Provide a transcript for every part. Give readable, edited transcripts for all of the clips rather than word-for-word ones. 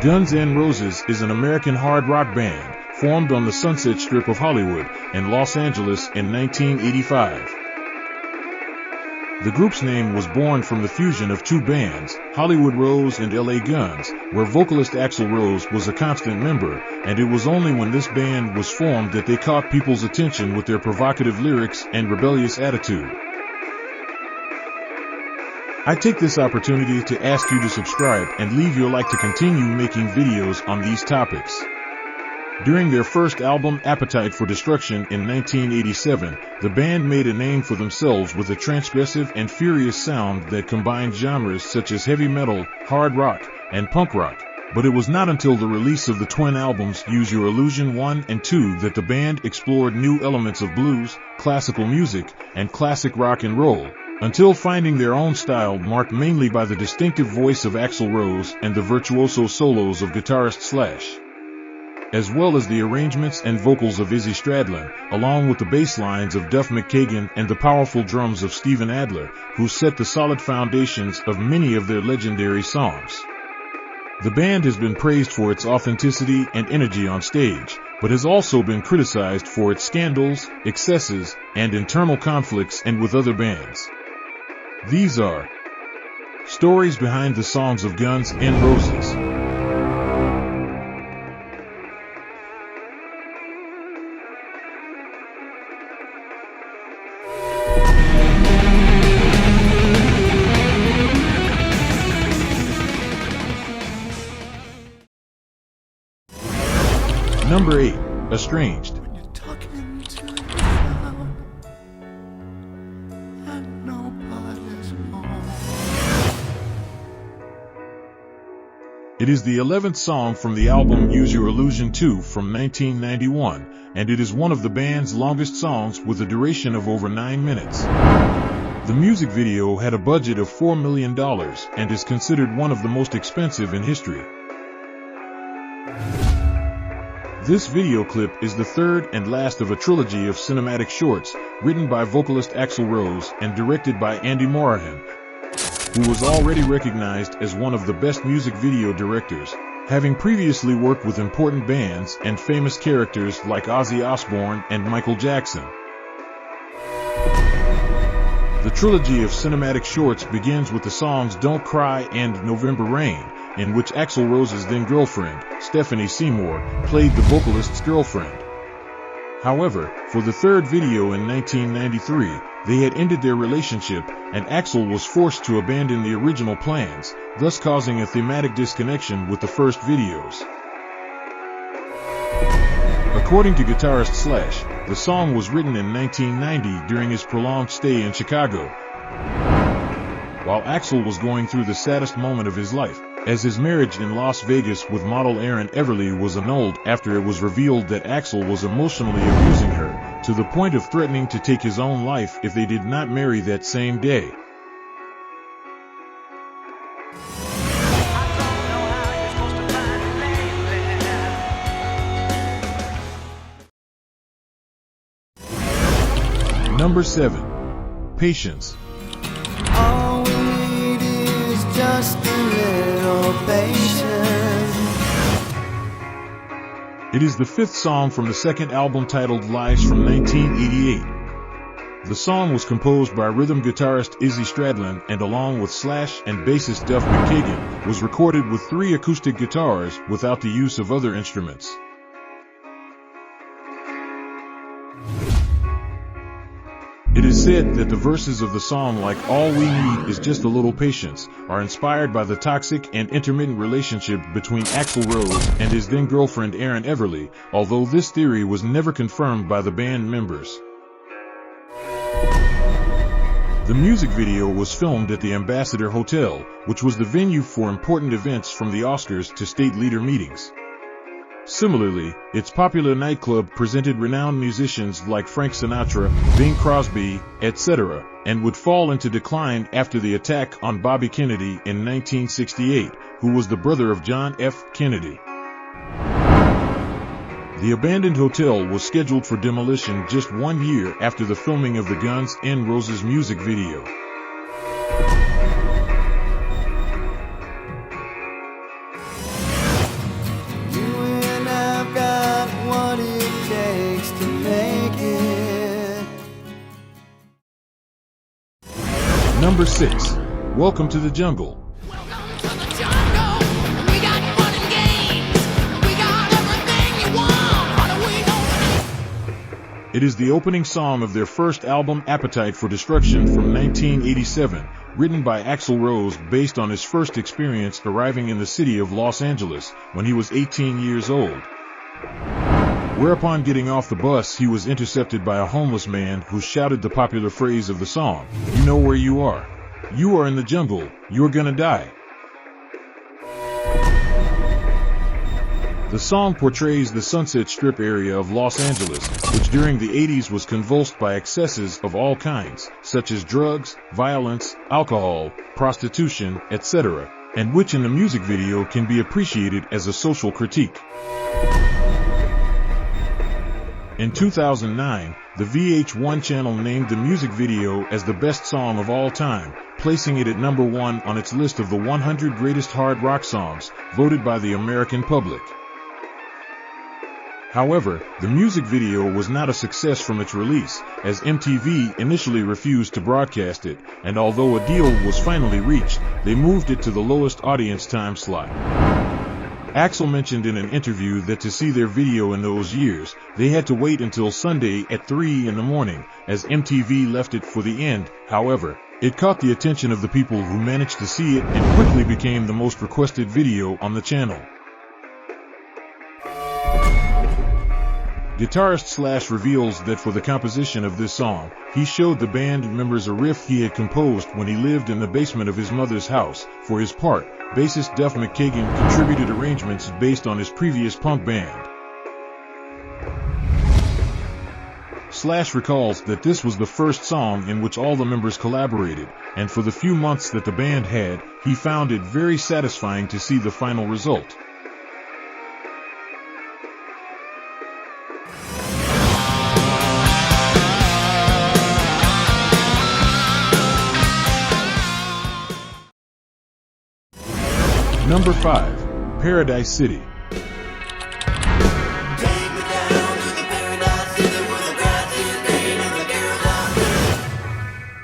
Guns N' Roses is an American hard rock band formed on the Sunset Strip of Hollywood and Los Angeles in 1985. The group's name was born from the fusion of two bands, Hollywood Rose and L.A. Guns, where vocalist Axl Rose was a constant member, and it was only when this band was formed that they caught people's attention with their provocative lyrics and rebellious attitude. I take this opportunity to ask you to subscribe and leave your like to continue making videos on these topics. During their first album, Appetite for Destruction, in 1987, the band made a name for themselves with a transgressive and furious sound that combined genres such as heavy metal, hard rock, and punk rock. But it was not until the release of the twin albums Use Your Illusion 1 and 2 that the band explored new elements of blues, classical music, and classic rock and roll, until finding their own style marked mainly by the distinctive voice of Axl Rose and the virtuoso solos of guitarist Slash, as well as the arrangements and vocals of Izzy Stradlin, along with the bass lines of Duff McKagan and the powerful drums of Steven Adler, who set the solid foundations of many of their legendary songs. The band has been praised for its authenticity and energy on stage, but has also been criticized for its scandals, excesses, and internal conflicts and with other bands. These are stories behind the songs of Guns N' Roses. Number 8. Estranged. When you're talking to the crowd and nobody's home. It is the 11th song from the album Use Your Illusion 2 from 1991, and it is one of the band's longest songs with a duration of over 9 minutes. The music video had a budget of $4 million and is considered one of the most expensive in history. This video clip is the third and last of a trilogy of cinematic shorts written by vocalist Axl Rose and directed by Andy Morahan, who was already recognized as one of the best music video directors, having previously worked with important bands and famous characters like Ozzy Osbourne and Michael Jackson. The trilogy of cinematic shorts begins with the songs Don't Cry and November Rain, in which Axl Rose's then-girlfriend, Stephanie Seymour, played the vocalist's girlfriend. However, for the third video in 1993, they had ended their relationship, and Axl was forced to abandon the original plans, thus causing a thematic disconnection with the first videos. According to guitarist Slash, the song was written in 1990 during his prolonged stay in Chicago, while Axl was going through the saddest moment of his life, as his marriage in Las Vegas with model Erin Everly was annulled after it was revealed that Axl was emotionally abusing her, to the point of threatening to take his own life if they did not marry that same day. Number 7. Patience. All we need is just a little patience. It is the 5th song from the second album titled Lies from 1988. The song was composed by rhythm guitarist Izzy Stradlin and, along with Slash and bassist Duff McKagan, was recorded with 3 acoustic guitars without the use of other instruments. It is said that the verses of the song, like All We Need Is Just a Little Patience, are inspired by the toxic and intermittent relationship between Axl Rose and his then-girlfriend Erin Everly, although this theory was never confirmed by the band members. The music video was filmed at the Ambassador Hotel, which was the venue for important events from the Oscars to state leader meetings. Similarly, its popular nightclub presented renowned musicians like Frank Sinatra, Bing Crosby, etc., and would fall into decline after the attack on Bobby Kennedy in 1968, who was the brother of John F. Kennedy. The abandoned hotel was scheduled for demolition just 1 year after the filming of the Guns N' Roses music video. Number 6. Welcome to the Jungle. Welcome to the jungle. We got fun and games. We got everything you want. How do we know? It is the opening song of their first album, Appetite for Destruction, from 1987, written by Axl Rose based on his first experience arriving in the city of Los Angeles when he was 18 years old. Whereupon getting off the bus, he was intercepted by a homeless man who shouted the popular phrase of the song, "You know where you are. You are in the jungle. You're gonna die." The song portrays the Sunset Strip area of Los Angeles, which during the 80s was convulsed by excesses of all kinds, such as drugs, violence, alcohol, prostitution, etc., and which in the music video can be appreciated as a social critique. In 2009, the VH1 channel named the music video as the best song of all time, placing it at number 1 on its list of the 100 greatest hard rock songs, voted by the American public. However, the music video was not a success from its release, as MTV initially refused to broadcast it, and although a deal was finally reached, they moved it to the lowest audience time slot. Axl mentioned in an interview that to see their video in those years, they had to wait until Sunday at 3 in the morning, as MTV left it for the end. However, it caught the attention of the people who managed to see it and quickly became the most requested video on the channel. Guitarist Slash reveals that for the composition of this song, he showed the band members a riff he had composed when he lived in the basement of his mother's house. For his part, bassist Duff McKagan contributed arrangements based on his previous punk band. Slash recalls that this was the first song in which all the members collaborated, and for the few months that the band had, he found it very satisfying to see the final result. Number 5. Paradise City.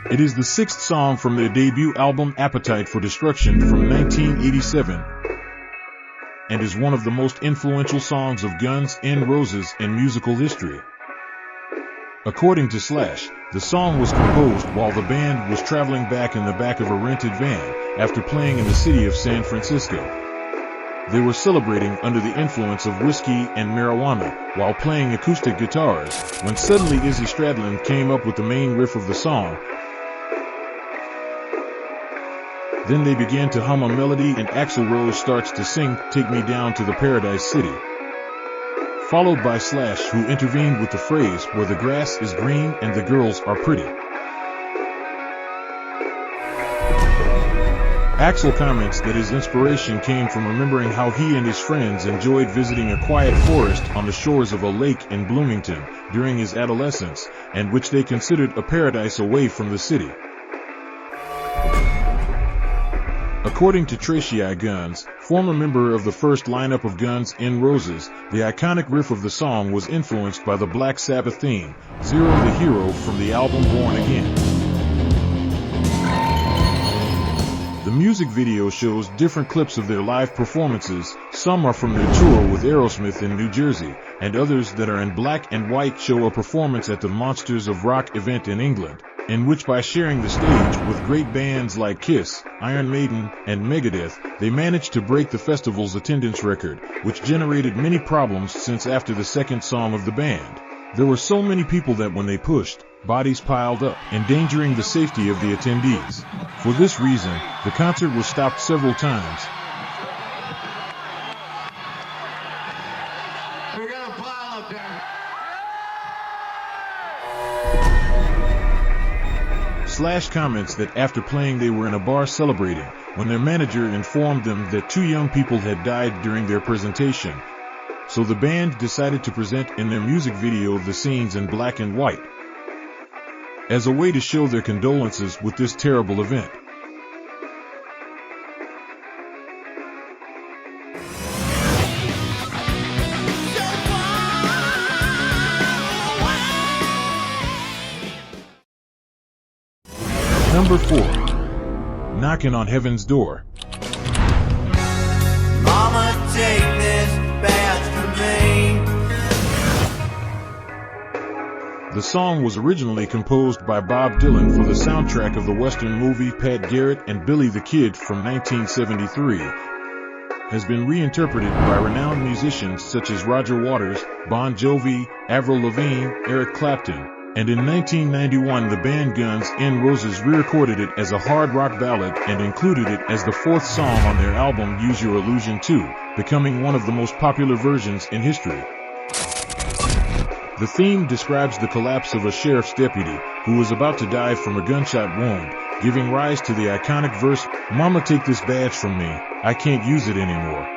It is the 6th song from their debut album Appetite for Destruction from 1987 and is one of the most influential songs of Guns N' Roses in musical history. According to Slash, the song was composed while the band was traveling back in the back of a rented van after playing in the city of San Francisco. They were celebrating under the influence of whiskey and marijuana while playing acoustic guitars when suddenly Izzy Stradlin came up with the main riff of the song. Then they began to hum a melody and Axl Rose starts to sing "Take Me Down to the Paradise City," followed by Slash, who intervened with the phrase "Where the grass is green and the girls are pretty." Axl comments that his inspiration came from remembering how he and his friends enjoyed visiting a quiet forest on the shores of a lake in Bloomington during his adolescence, and which they considered a paradise away from the city. According to Tracy I. Guns, former member of the first lineup of Guns N' Roses, the iconic riff of the song was influenced by the Black Sabbath theme, "Zero the Hero," from the album Born Again. The music video shows different clips of their live performances. Some are from their tour with Aerosmith in New Jersey, and others that are in black and white show a performance at the Monsters of Rock event in England, in which by sharing the stage with great bands like Kiss, Iron Maiden, and Megadeth, they managed to break the festival's attendance record, which generated many problems since after the second song of the band, there were so many people that when they pushed, bodies piled up, endangering the safety of the attendees. For this reason, the concert was stopped several times. We're gonna pile up there. Slash comments that after playing they were in a bar celebrating, when their manager informed them that 2 young people had died during their presentation. So the band decided to present in their music video the scenes in black and white, as a way to show their condolences with this terrible event. Number 4. Knockin' on Heaven's Door. Mama, take this badge from me. The song was originally composed by Bob Dylan for the soundtrack of the Western movie Pat Garrett and Billy the Kid from 1973, has been reinterpreted by renowned musicians such as Roger Waters, Bon Jovi, Avril Lavigne, Eric Clapton, and in 1991 the band Guns N' Roses re-recorded it as a hard rock ballad and included it as the fourth song on their album Use Your Illusion 2, becoming one of the most popular versions in history. The theme describes the collapse of a sheriff's deputy who was about to die from a gunshot wound, giving rise to the iconic verse, "Mama, take this badge from me, I can't use it anymore."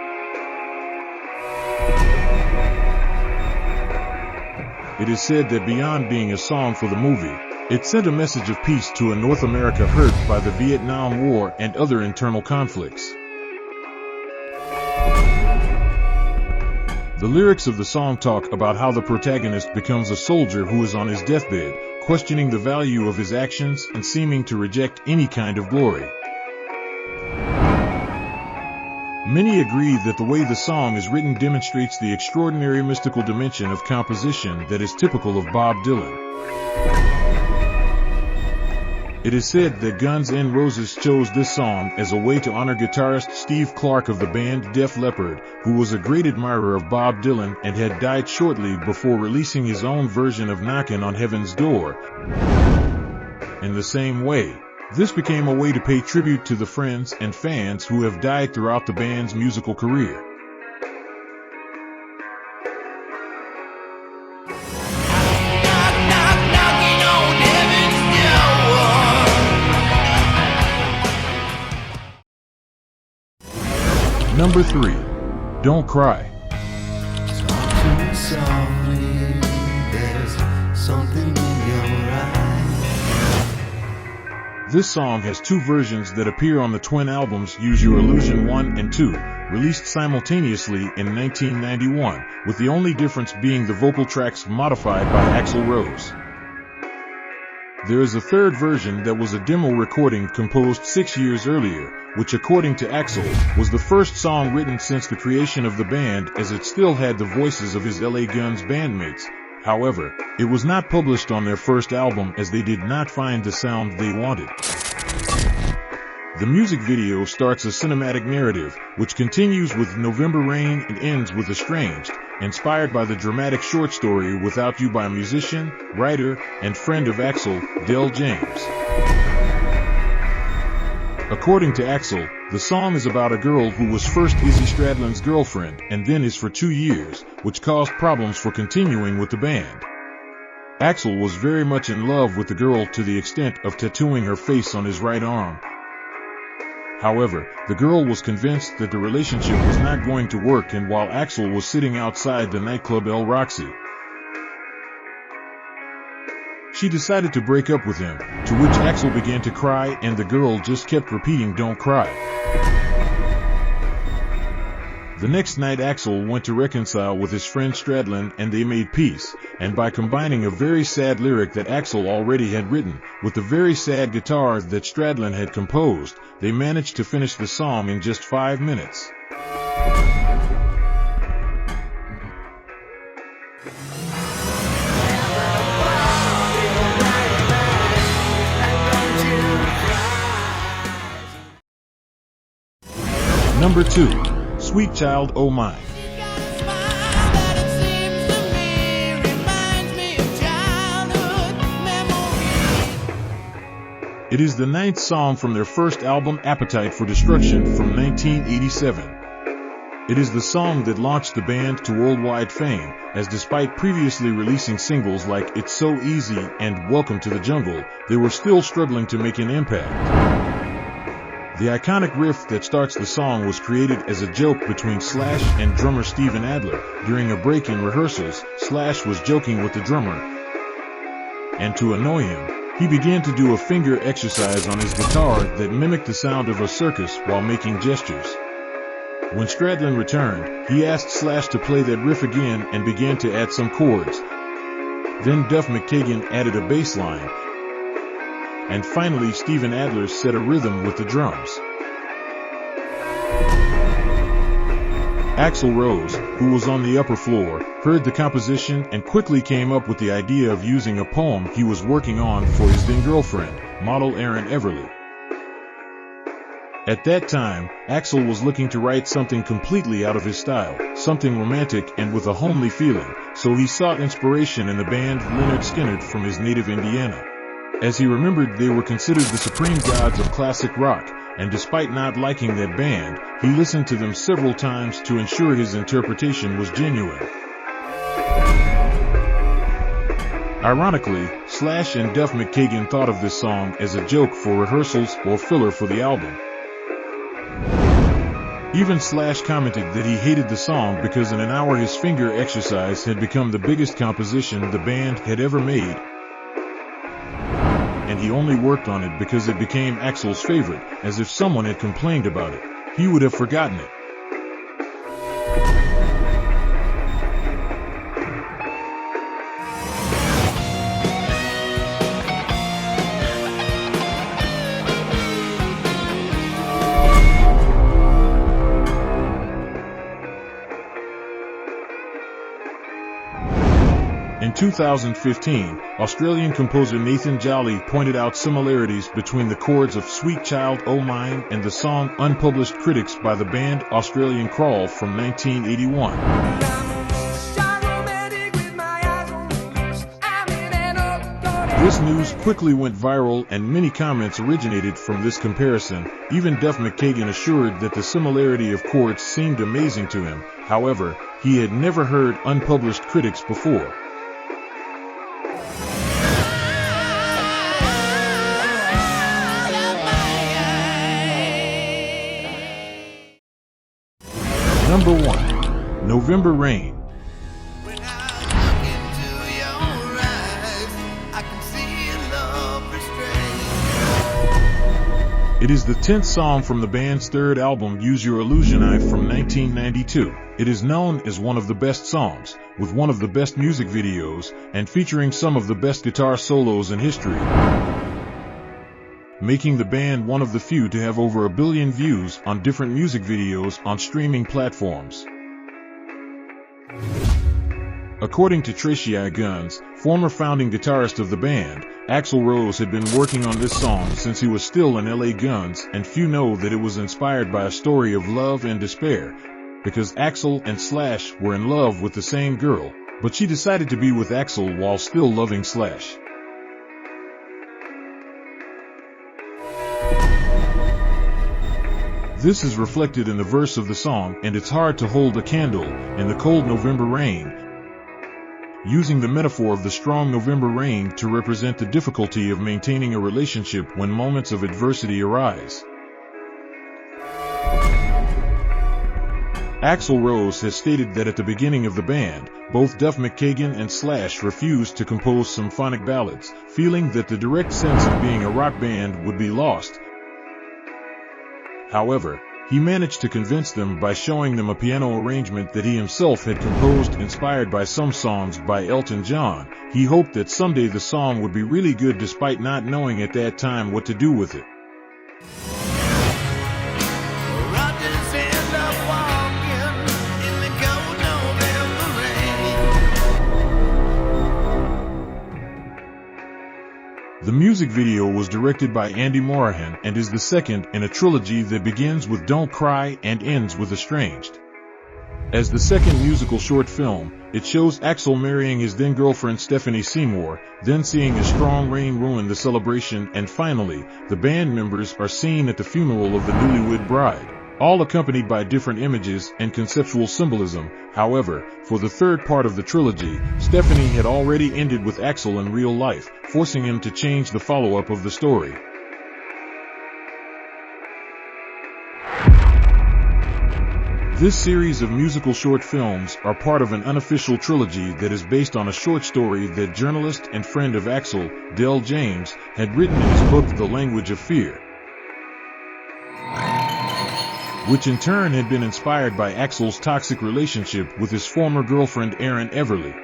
It is said that beyond being a song for the movie, it sent a message of peace to a North America hurt by the Vietnam War and other internal conflicts. The lyrics of the song talk about how the protagonist becomes a soldier who is on his deathbed, questioning the value of his actions and seeming to reject any kind of glory. Many agree that the way the song is written demonstrates the extraordinary mystical dimension of composition that is typical of Bob Dylan. It is said that Guns N' Roses chose this song as a way to honor guitarist Steve Clark of the band Def Leppard, who was a great admirer of Bob Dylan and had died shortly before releasing his own version of Knockin' on Heaven's Door. In the same way, this became a way to pay tribute to the friends and fans who have died throughout the band's musical career. Number 3. Don't Cry. Talking softly, there's something in your eyes. This song has two versions that appear on the twin albums Use Your Illusion 1 and 2, released simultaneously in 1991, with the only difference being the vocal tracks modified by Axl Rose. There is a third version that was a demo recording composed 6 years earlier, which according to Axl, was the first song written since the creation of the band, as it still had the voices of his L.A. Guns bandmates. However, it was not published on their first album as they did not find the sound they wanted. The music video starts a cinematic narrative, which continues with November Rain and ends with Estranged, inspired by the dramatic short story Without You by musician, writer, and friend of Axl, Del James. According to Axl, the song is about a girl who was first Izzy Stradlin's girlfriend and then is for 2 years, which caused problems for continuing with the band. Axl was very much in love with the girl to the extent of tattooing her face on his right arm. However, the girl was convinced that the relationship was not going to work, and while Axl was sitting outside the nightclub El Roxy, she decided to break up with him, to which Axl began to cry and the girl just kept repeating "Don't cry." The next night Axl went to reconcile with his friend Stradlin and they made peace, and by combining a very sad lyric that Axl already had written with the very sad guitar that Stradlin had composed, they managed to finish the song in just 5 minutes. Number 2. Sweet Child O' Mine. It is the 9th song from their first album Appetite for Destruction from 1987. It is the song that launched the band to worldwide fame, as despite previously releasing singles like It's So Easy and Welcome to the Jungle, they were still struggling to make an impact. The iconic riff that starts the song was created as a joke between Slash and drummer Steven Adler. During a break in rehearsals, Slash was joking with the drummer, and to annoy him, he began to do a finger exercise on his guitar that mimicked the sound of a circus while making gestures. When Stradlin returned, he asked Slash to play that riff again and began to add some chords. Then Duff McKagan added a bass line, and finally Steven Adler set a rhythm with the drums. Axl Rose, who was on the upper floor, heard the composition and quickly came up with the idea of using a poem he was working on for his then-girlfriend, model Erin Everly. At that time, Axl was looking to write something completely out of his style, something romantic and with a homely feeling, so he sought inspiration in the band Lynyrd Skynyrd from his native Indiana. As he remembered, they were considered the supreme gods of classic rock, and despite not liking that band, he listened to them several times to ensure his interpretation was genuine. Ironically, Slash and Duff McKagan thought of this song as a joke for rehearsals or filler for the album. Even Slash commented that he hated the song because in an hour his finger exercise had become the biggest composition the band had ever made, and he only worked on it because it became Axl's favorite, as if someone had complained about it. He would have forgotten it. In 2015, Australian composer Nathan Jolly pointed out similarities between the chords of Sweet Child O' Mine and the song Unpublished Critics by the band Australian Crawl from 1981. This news quickly went viral and many comments originated from this comparison. Even Duff McKagan assured that the similarity of chords seemed amazing to him. However, he had never heard Unpublished Critics before. Number 1. November Rain. When I look into your eyes, I can see love restrained. It is the 10th song from the band's third album, Use Your Illusion I, from 1992. It is known as one of the best songs, with one of the best music videos, and featuring some of the best guitar solos in history, making the band one of the few to have over 1 billion views on different music videos on streaming platforms. According to Tracy I. Guns, former founding guitarist of the band, Axl Rose had been working on this song since he was still in L.A. Guns, and few know that it was inspired by a story of love and despair, because Axl and Slash were in love with the same girl, but she decided to be with Axl while still loving Slash. This is reflected in the verse of the song, and it's hard to hold a candle in the cold November rain, using the metaphor of the strong November rain to represent the difficulty of maintaining a relationship when moments of adversity arise. Axl Rose has stated that at the beginning of the band, both Duff McKagan and Slash refused to compose symphonic ballads, feeling that the direct sense of being a rock band would be lost. However, he managed to convince them by showing them a piano arrangement that he himself had composed inspired by some songs by Elton John. He hoped that someday the song would be really good despite not knowing at that time what to do with it. Rogers end up walking in the cold November rain. The music video was directed by Andy Morahan and is the second in a trilogy that begins with Don't Cry and ends with Estranged. As the second musical short film, it shows Axl marrying his then-girlfriend Stephanie Seymour, then seeing a strong rain ruin the celebration, and finally, the band members are seen at the funeral of the newlywed bride, all accompanied by different images and conceptual symbolism. However, for the third part of the trilogy, Stephanie had already ended with Axl in real life, forcing him to change the follow-up of the story. This series of musical short films are part of an unofficial trilogy that is based on a short story that journalist and friend of Axl, Del James, had written in his book The Language of Fear, which in turn had been inspired by Axl's toxic relationship with his former girlfriend Erin Everly.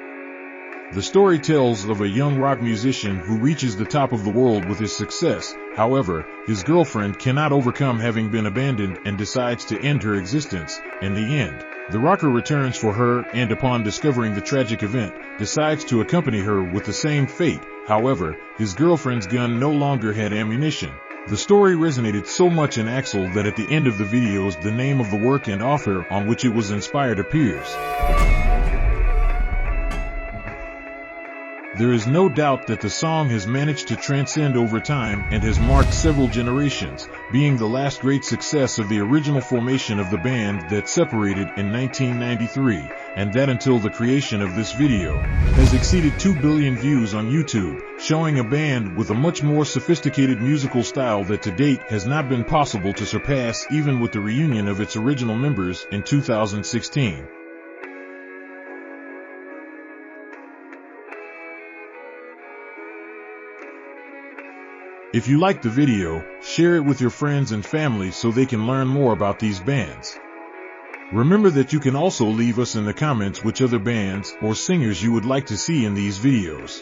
The story tells of a young rock musician who reaches the top of the world with his success. However, his girlfriend cannot overcome having been abandoned and decides to end her existence. In the end, the rocker returns for her and, upon discovering the tragic event, decides to accompany her with the same fate. However, his girlfriend's gun no longer had ammunition. The story resonated so much in Axl that at the end of the videos the name of the work and author on which it was inspired appears. There is no doubt that the song has managed to transcend over time and has marked several generations, being the last great success of the original formation of the band that separated in 1993, and that until the creation of this video, has exceeded 2 billion views on YouTube, showing a band with a much more sophisticated musical style that to date has not been possible to surpass even with the reunion of its original members in 2016. If you liked the video, share it with your friends and family so they can learn more about these bands. Remember that you can also leave us in the comments which other bands or singers you would like to see in these videos.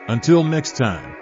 Until next time.